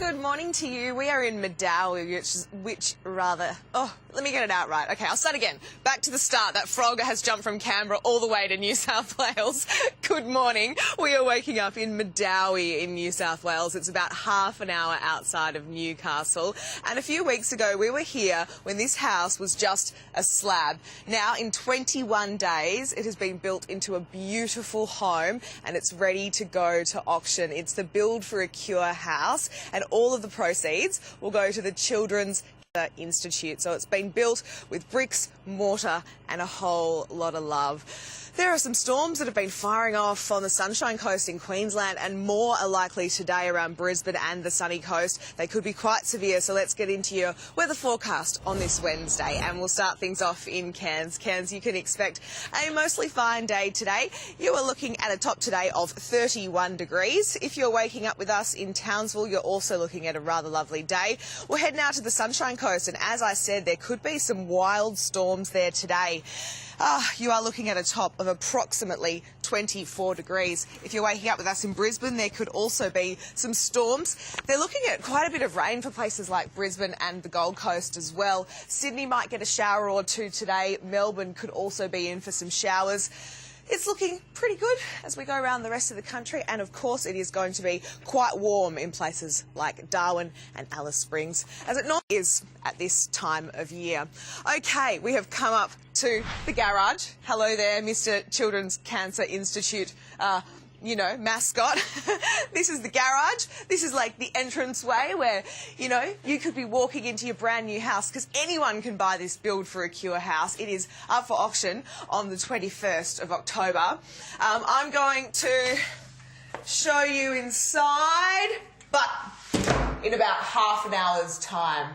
Good morning to you. We are in Madawi, let me get it out right. Okay, I'll start again. Back to the start. That frog has jumped from Canberra all the way to New South Wales. Good morning. We are waking up in Madawi in New South Wales. It's about half an hour outside of Newcastle. And a few weeks ago, we were here when this house was just a slab. Now, in 21 days, it has been built into a beautiful home and it's ready to go to auction. It's the Build for a Cure house, and all of the proceeds will go to the Children's Institute. So it's been built with bricks, mortar and a whole lot of love. There are some storms that have been firing off on the Sunshine Coast in Queensland, and more are likely today around Brisbane and the sunny coast. They could be quite severe, so let's get into your weather forecast on this Wednesday, and we'll start things off in Cairns. Cairns, you can expect a mostly fine day today. You are looking at a top today of 31 degrees. If you're waking up with us in Townsville, you're also looking at a rather lovely day. We'll head now to the Sunshine Coast, and as I said, there could be some wild storms there today. You are looking at a top of approximately 24 degrees. If you're waking up with us in Brisbane, there could also be some storms. They're looking at quite a bit of rain for places like Brisbane and the Gold Coast as well. Sydney might get a shower or two today. Melbourne could also be in for some showers. It's looking pretty good as we go around the rest of the country, and of course it is going to be quite warm in places like Darwin and Alice Springs, as it normally is at this time of year. Okay, we have come up to the garage. Hello there, Mr. Children's Cancer Institute mascot. This is the garage. This is like the entranceway where, you could be walking into your brand new house, because anyone can buy this Build for a Cure house. It is up for auction on the 21st of October. I'm going to show you inside, but in about half an hour's time.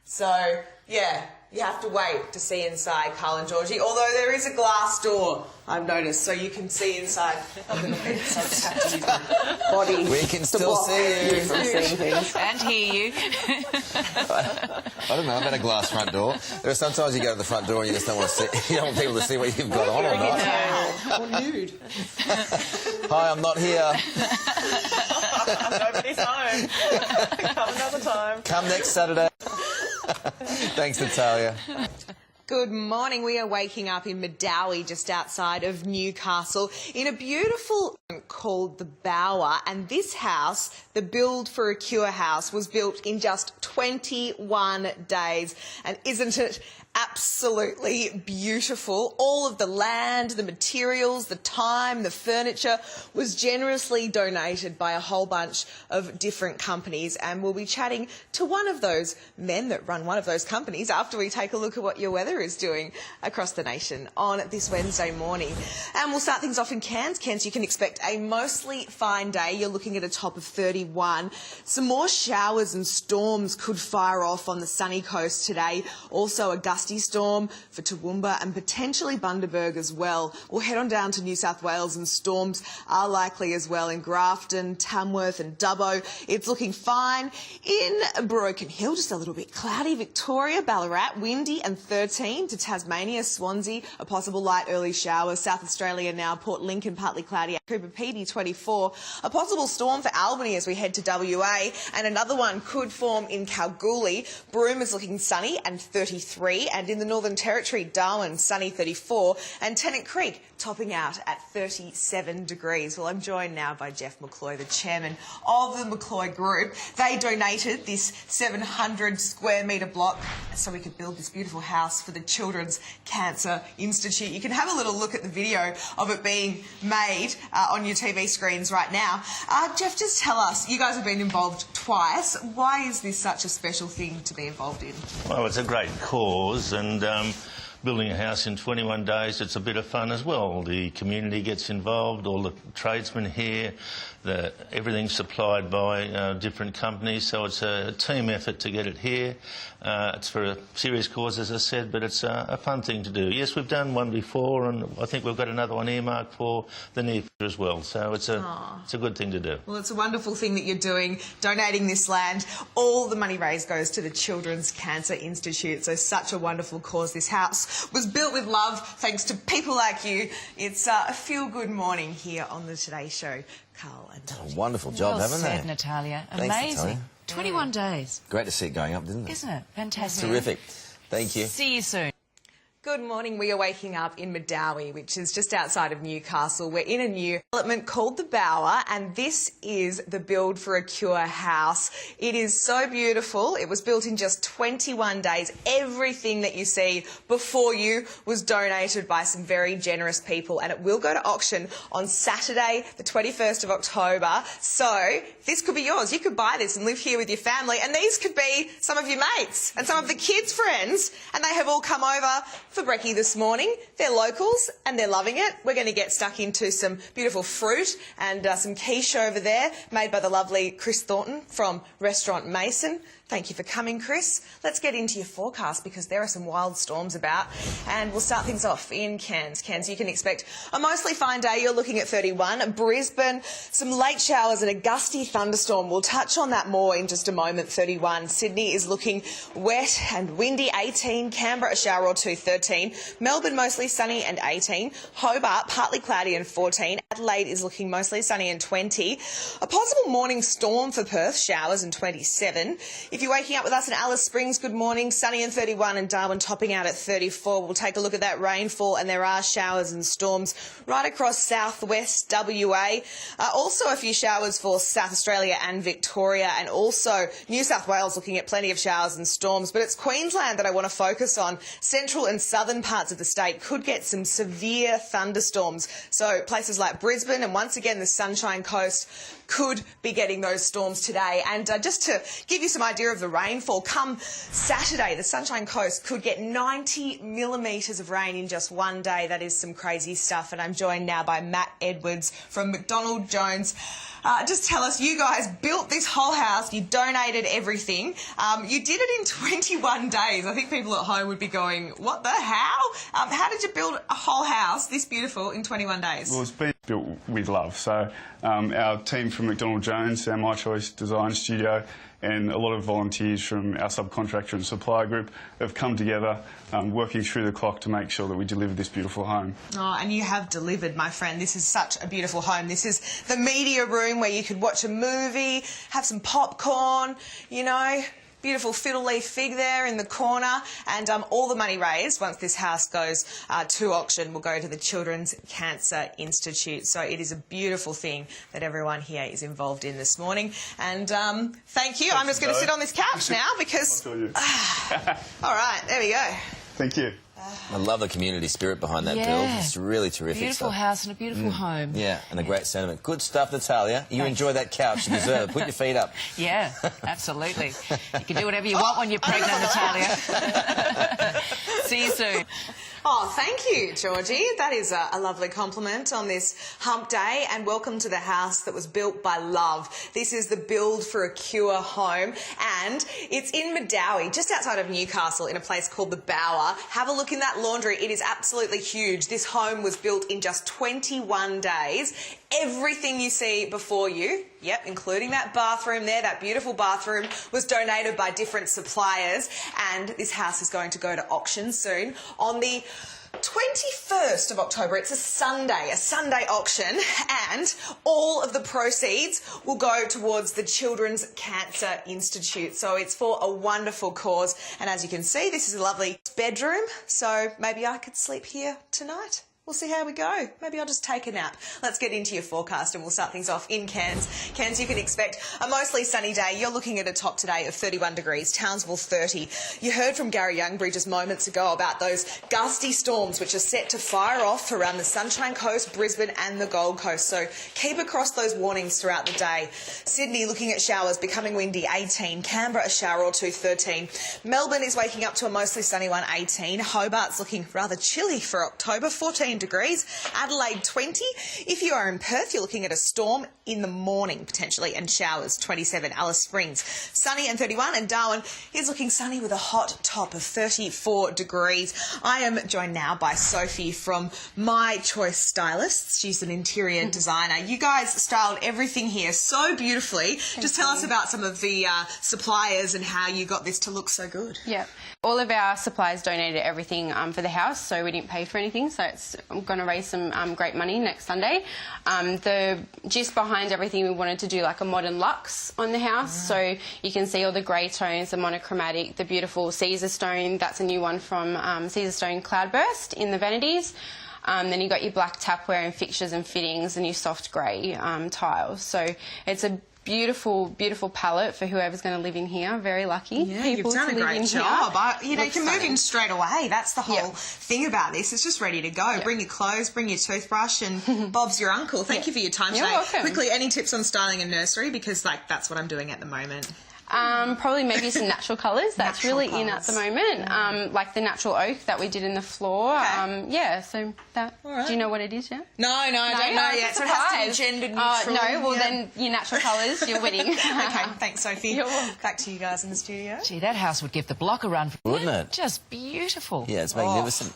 So, yeah, you have to wait to see inside, Carl and Georgie, although there is a glass door, I've noticed, so you can see inside a little bit. So I just have to use my body. We can still see you. From seeing things. And hear you. I don't know about a glass front door. There are sometimes you go to the front door and you just don't want to see. You don't want people to see what you've got on or not. Or nude. Hi, I'm not here. Nobody's home. Come another time. Come next Saturday. Thanks, Natalia. Good morning. We are waking up in Madawi, just outside of Newcastle, in a beautiful called the Bower. And this house, the Build for a Cure house, was built in just 21 days. And isn't it absolutely beautiful? All of the land, the materials, the time, the furniture was generously donated by a whole bunch of different companies, and we'll be chatting to one of those men that run one of those companies after we take a look at what your weather is doing across the nation on this Wednesday morning. And we'll start things off in Cairns. Cairns, you can expect a mostly fine day. You're looking at a top of 31. Some more showers and storms could fire off on the sunny coast today. Also a gusty storm for Toowoomba and potentially Bundaberg as well. We'll head on down to New South Wales, and storms are likely as well in Grafton, Tamworth and Dubbo. It's looking fine in Broken Hill, just a little bit cloudy. Victoria, Ballarat, windy and 13 to Tasmania, Swansea, a possible light early shower. South Australia now, Port Lincoln partly cloudy. Cooper Pedy 24. A possible storm for Albany as we head to WA, and another one could form in Kalgoorlie. Broome is looking sunny and 33, and in the Northern Territory, Darwin sunny 34, and Tennant Creek topping out at 37 degrees. Well, I'm joined now by Jeff McCloy, the chairman of the McCloy Group. They donated this 700 square metre block so we could build this beautiful house for the Children's Cancer Institute. You can have a little look at the video of it being made on your TV screens right now. Jeff, just tell us, you guys have been involved twice. Why is this such a special thing to be involved in? Well, it's a great cause, and building a house in 21 days, it's a bit of fun as well. The community gets involved, all the tradesmen here, everything's supplied by different companies, so it's a team effort to get it here. It's for a serious cause, as I said, but it's a fun thing to do. Yes, we've done one before, and I think we've got another one earmarked for the near future as well, so it's a good thing to do. Well, it's a wonderful thing that you're doing, donating this land. All the money raised goes to the Children's Cancer Institute, so such a wonderful cause. This house was built with love, thanks to people like you. It's a feel-good morning here on the Today Show. Carl and Done a wonderful job, well haven't said, they? Natalia. Thanks, Amazing. Natalia. 21 days. Great to see it going up, isn't it? Isn't it? Fantastic. Terrific. Thank you. See you soon. Good morning. We are waking up in Medowie, which is just outside of Newcastle. We're in a new development called the Bower, and this is the Build for a Cure house. It is so beautiful. It was built in just 21 days. Everything that you see before you was donated by some very generous people, and it will go to auction on Saturday, the 21st of October. So this could be yours. You could buy this and live here with your family, and these could be some of your mates and some of the kids' friends, and they have all come over for brekkie this morning. They're locals and they're loving it. We're going to get stuck into some beautiful fruit and some quiche over there made by the lovely Chris Thornton from Restaurant Mason. Thank you for coming, Chris. Let's get into your forecast because there are some wild storms about, and we'll start things off in Cairns. Cairns, you can expect a mostly fine day. You're looking at 31. Brisbane, some late showers and a gusty thunderstorm. We'll touch on that more in just a moment, 31. Sydney is looking wet and windy, 18. Canberra, a shower or two, 13. Melbourne, mostly sunny and 18. Hobart, partly cloudy and 14. Adelaide is looking mostly sunny and 20. A possible morning storm for Perth, showers and 27. If you're waking up with us in Alice Springs, good morning, sunny and 31, and Darwin topping out at 34. We'll take a look at that rainfall, and there are showers and storms right across southwest WA. Also a few showers for South Australia and Victoria, and also New South Wales looking at plenty of showers and storms. But it's Queensland that I want to focus on. Central and southern parts of the state could get some severe thunderstorms. So places like Brisbane and once again the Sunshine Coast could be getting those storms today. And just to give you some idea of the rainfall, come Saturday, the Sunshine Coast could get 90 millimetres of rain in just one day. That is some crazy stuff. And I'm joined now by Matt Edwards from McDonald Jones. Just tell us, you guys built this whole house, you donated everything. You did it in 21 days. I think people at home would be going, what the hell? How did you build a whole house this beautiful in 21 days? Well, it's been built with love. So our team from McDonald Jones, our My Choice Design Studio, and a lot of volunteers from our subcontractor and McCloy Group have come together, working through the clock to make sure that we deliver this beautiful home. Oh, and you have delivered, my friend. This is such a beautiful home. This is the media room where you could watch a movie, have some popcorn, you know, beautiful fiddle leaf fig there in the corner, and all the money raised once this house goes to auction will go to the Children's Cancer Institute. So it is a beautiful thing that everyone here is involved in this morning. And thank you. I'm just going to sit on this couch now because... I'll tell you. All right, there we go. Thank you. I love the community spirit behind that build. It's really terrific Beautiful stuff. house and a beautiful home. Yeah, and a great sentiment. Good stuff, Natalia. You enjoy that couch. You deserve it. Put your feet up. Yeah, absolutely. You can do whatever you want when you're pregnant, Natalia. See you soon. Oh, thank you, Georgie. That is a lovely compliment on this hump day, and welcome to the house that was built by love. This is the Build for a Cure home, and it's in Medowie, just outside of Newcastle, in a place called the Bower. Have a look in that laundry. It is absolutely huge. This home was built in just 21 days. Everything you see before you, yep, including that bathroom there, that beautiful bathroom, was donated by different suppliers, and this house is going to go to auction soon on the 21st of October. It's a Sunday auction, and all of the proceeds will go towards the Children's Cancer Institute. So it's for a wonderful cause, and as you can see, this is a lovely bedroom, so maybe I could sleep here tonight. We'll see how we go. Maybe I'll just take a nap. Let's get into your forecast and we'll start things off in Cairns. Cairns, you can expect a mostly sunny day. You're looking at a top today of 31 degrees, Townsville 30. You heard from Gary Youngbury just moments ago about those gusty storms which are set to fire off around the Sunshine Coast, Brisbane and the Gold Coast. So keep across those warnings throughout the day. Sydney looking at showers, becoming windy, 18. Canberra, a shower or two, 13. Melbourne is waking up to a mostly sunny one, 18. Hobart's looking rather chilly for October, 14 degrees. Adelaide 20. If you are in Perth, you're looking at a storm in the morning potentially, and showers, 27. Alice Springs sunny and 31, and Darwin is looking sunny with a hot top of 34 degrees. I am joined now by Sophie from My Choice Stylists. She's an interior designer. You guys styled everything here so beautifully. Just tell us about some of the suppliers and how you got this to look so good. Yeah, all of our suppliers donated everything for the house, so we didn't pay for anything, so it's I'm going to raise some great money next Sunday. The gist behind everything, we wanted to do like a modern luxe on the house, so you can see all the grey tones, the monochromatic, the beautiful Caesar stone. That's a new one from Caesar Stone Cloudburst in the vanities. Then you've got your black tapware and fixtures and fittings and your soft grey tiles. So it's a beautiful, beautiful palette for whoever's going to live in here. Very lucky. Yeah, you've done a great job. You know, you can move in straight away. That's the whole thing about this. It's just ready to go. Yep. Bring your clothes, bring your toothbrush, and Bob's your uncle. Thank you for your time today. You're welcome. Quickly, any tips on styling a nursery? Because, like, that's what I'm doing at the moment. Probably maybe some natural colours. That's Natural really in at the moment. Like the natural oak that we did in the floor. Okay. Yeah, so that... All right. Do you know what it is, yeah? No, I don't know yet. So it has to be gender neutral. No, well then your natural colours, you're winning. Okay, thanks, Sophie. You're welcome. Back to you guys in the studio. Gee, that house would give the block a run. Wouldn't it? Just beautiful. Yeah, it's magnificent.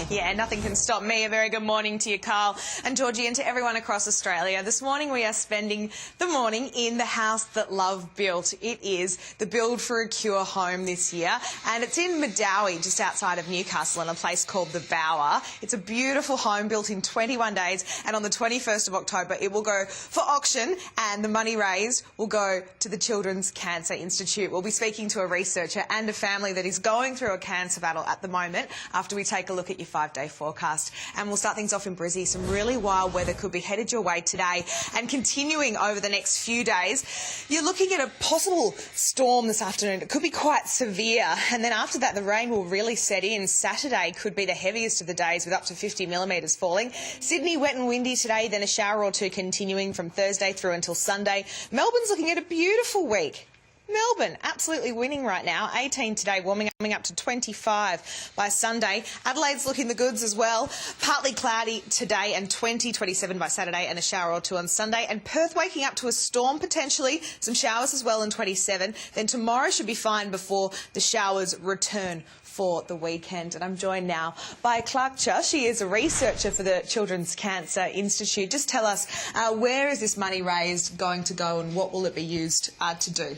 Yeah, nothing can stop me. A very good morning to you, Carl and Georgie, and to everyone across Australia. This morning we are spending the morning in the house that Love built. It is the Build for a Cure home this year, and it's in Medowie, just outside of Newcastle, in a place called the Bower. It's a beautiful home built in 21 days, and on the 21st of October it will go for auction, and the money raised will go to the Children's Cancer Institute. We'll be speaking to a researcher and a family that is going through a cancer battle at the moment after we take a look at your 5-day forecast. And we'll start things off in Brizzy. Some really wild weather could be headed your way today, and continuing over the next few days. You're looking at a possible storm this afternoon. It could be quite severe, and then after that the rain will really set in. Saturday could be the heaviest of the days with up to 50 millimetres falling. Sydney wet and windy today, then a shower or two continuing from Thursday through until Sunday. Melbourne's looking at a beautiful week. Melbourne absolutely winning right now. 18 today, warming up to 25 by Sunday. Adelaide's looking the goods as well. Partly cloudy today and 27 by Saturday, and a shower or two on Sunday. And Perth waking up to a storm potentially, some showers as well, and 27. Then tomorrow should be fine before the showers return for the weekend. And I'm joined now by Clark Cha. She is a researcher for the Children's Cancer Institute. Just tell us, where is this money raised going to go, and what will it be used to do?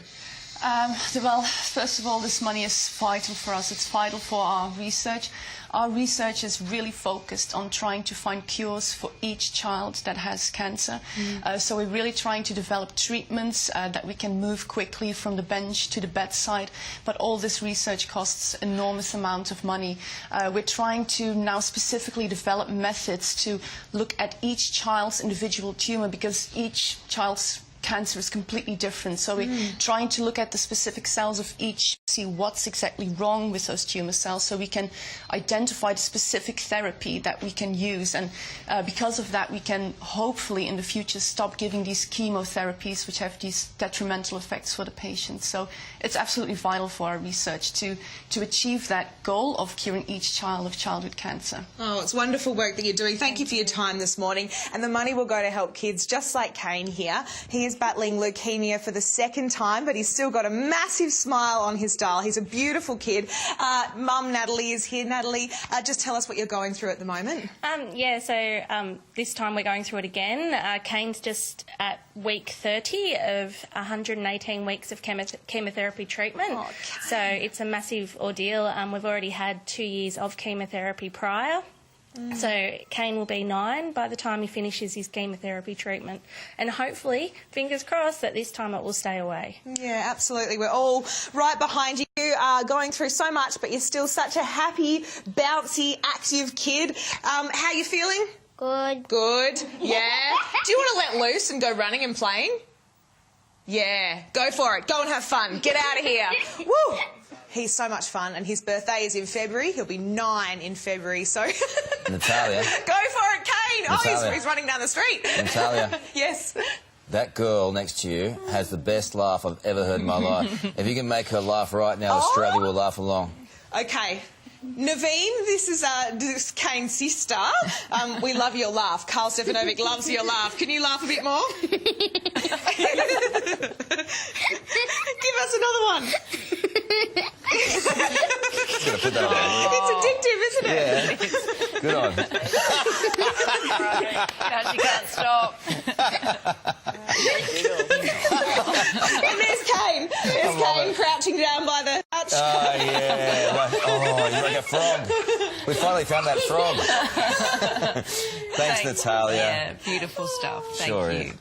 Well, first of all, this money is vital for us. It's vital for our research. Our research is really focused on trying to find cures for each child that has cancer. So we're really trying to develop treatments that we can move quickly from the bench to the bedside. But all this research costs enormous amount of money. We're trying to now specifically develop methods to look at each child's individual tumour, because each child's cancer is completely different. So we're trying to look at the specific cells of each, see what's exactly wrong with those tumour cells, so we can identify the specific therapy that we can use. And because of that, we can hopefully in the future stop giving these chemotherapies, which have these detrimental effects for the patients. So it's absolutely vital for our research to achieve that goal of curing each child of childhood cancer. Oh, it's wonderful work that you're doing. Thank you for your time this morning. And the money will go to help kids just like Kane here. He is battling leukemia for the second time, but he's still got a massive smile on his dial. He's a beautiful kid. Mum Natalie is here. Natalie, just tell us what you're going through at the moment. This time we're going through it again. Kane's just at week 30 of 118 weeks of chemotherapy treatment. Oh, so it's a massive ordeal. We've already had 2 years of chemotherapy prior. So Kane will be 9 by the time he finishes his chemotherapy treatment. And hopefully, fingers crossed, that this time it will stay away. Yeah, absolutely. We're all right behind you. You are going through so much, but you're still such a happy, bouncy, active kid. How are you feeling? Good. Good. Yeah. Do you want to let loose and go running and playing? Yeah. Go for it. Go and have fun. Get out of here. Woo! He's so much fun, and his birthday is in February. He'll be 9 in February, so... Natalia. Go for it, Kane! Natalia. Oh, he's running down the street. Natalia. Yes. That girl next to you has the best laugh I've ever heard in my life. If you can make her laugh right now, Australia will laugh along. Okay. Naveen, this is Kane's sister. We love your laugh. Carl Stefanovic loves your laugh. Can you laugh a bit more? Give us another one. Put that on. It's addictive, isn't it? Yeah. Good on. She can't stop. And there's Kane. There's Kane crouching down by the... couch. Oh, yeah. You're like a frog. We finally found that frog. Thanks, Natalia. Yeah, beautiful stuff. Thank Sure you. is.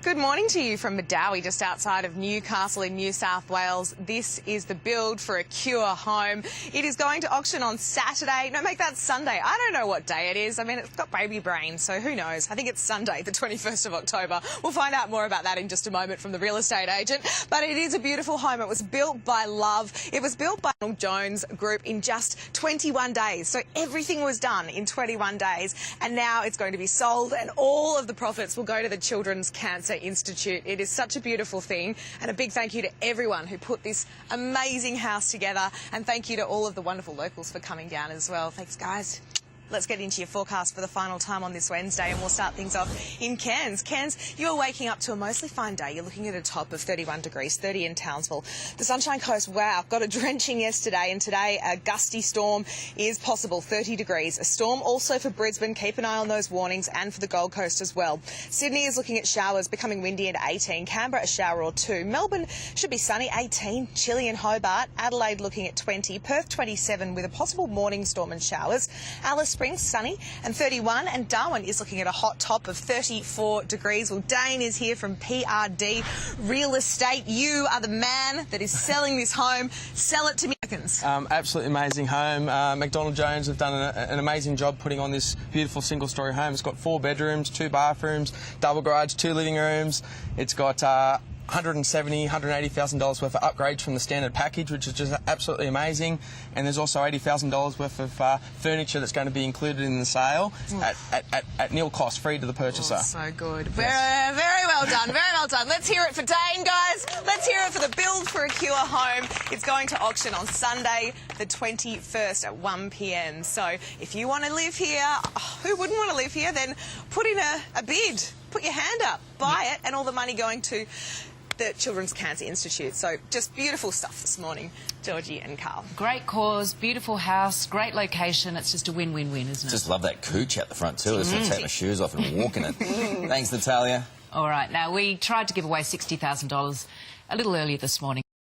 Good morning to you from Medowie, just outside of Newcastle in New South Wales. This is the build for a Cure home. It is going to auction on Saturday. No, make that Sunday. I don't know what day it is. I mean, it's got baby brain, so who knows? I think it's Sunday, the 21st of October. We'll find out more about that in just a moment from the real estate agent. But it is a beautiful home. It was built by Love. It was built by McDonald Jones Group in just 21 days. So everything was done in 21 days. And now it's going to be sold, and all of the profits will go to the Children's Cancer Institute. It is such a beautiful thing, and a big thank you to everyone who put this amazing house together, and thank you to all of the wonderful locals for coming down as well. Thanks, guys. Let's get into your forecast for the final time on this Wednesday, and we'll start things off in Cairns. Cairns, you're waking up to a mostly fine day. You're looking at a top of 31 degrees, 30 in Townsville. The Sunshine Coast, wow, got a drenching yesterday, and today a gusty storm is possible, 30 degrees. A storm also for Brisbane. Keep an eye on those warnings, and for the Gold Coast as well. Sydney is looking at showers, becoming windy at 18. Canberra, a shower or two. Melbourne should be sunny, 18. Chilly in Hobart. Adelaide looking at 20. Perth, 27, with a possible morning storm and showers. Alice Springs, sunny, and 31, and Darwin is looking at a hot top of 34 degrees. Well, Dane is here from PRD Real Estate. You are the man that is selling this home. Sell it to me. Absolutely amazing home. McDonald Jones have done an amazing job putting on this beautiful single-storey home. It's got 4 bedrooms, 2 bathrooms, double garage, 2 living rooms. It's got $170,000, $180,000 worth of upgrades from the standard package, which is just absolutely amazing. And there's also $80,000 worth of furniture that's going to be included in the sale at nil cost, free to the purchaser. Oh, so good. Yes. Very well done. Very well done. Let's hear it for Dane, guys. Let's hear it for the build for a Cure home. It's going to auction on Sunday, the 21st at 1 p.m. So if you want to live here, who wouldn't want to live here? Then put in a bid. Put your hand up. Buy it, and all the money going to the Children's Cancer Institute. So just beautiful stuff this morning, Georgie and Carl. Great cause, beautiful house, great location. It's just a win-win-win, isn't it? Just love that cooch out the front too. I just want to take my shoes off and walk in it. Thanks, Natalia. All right, now we tried to give away $60,000 a little earlier this morning.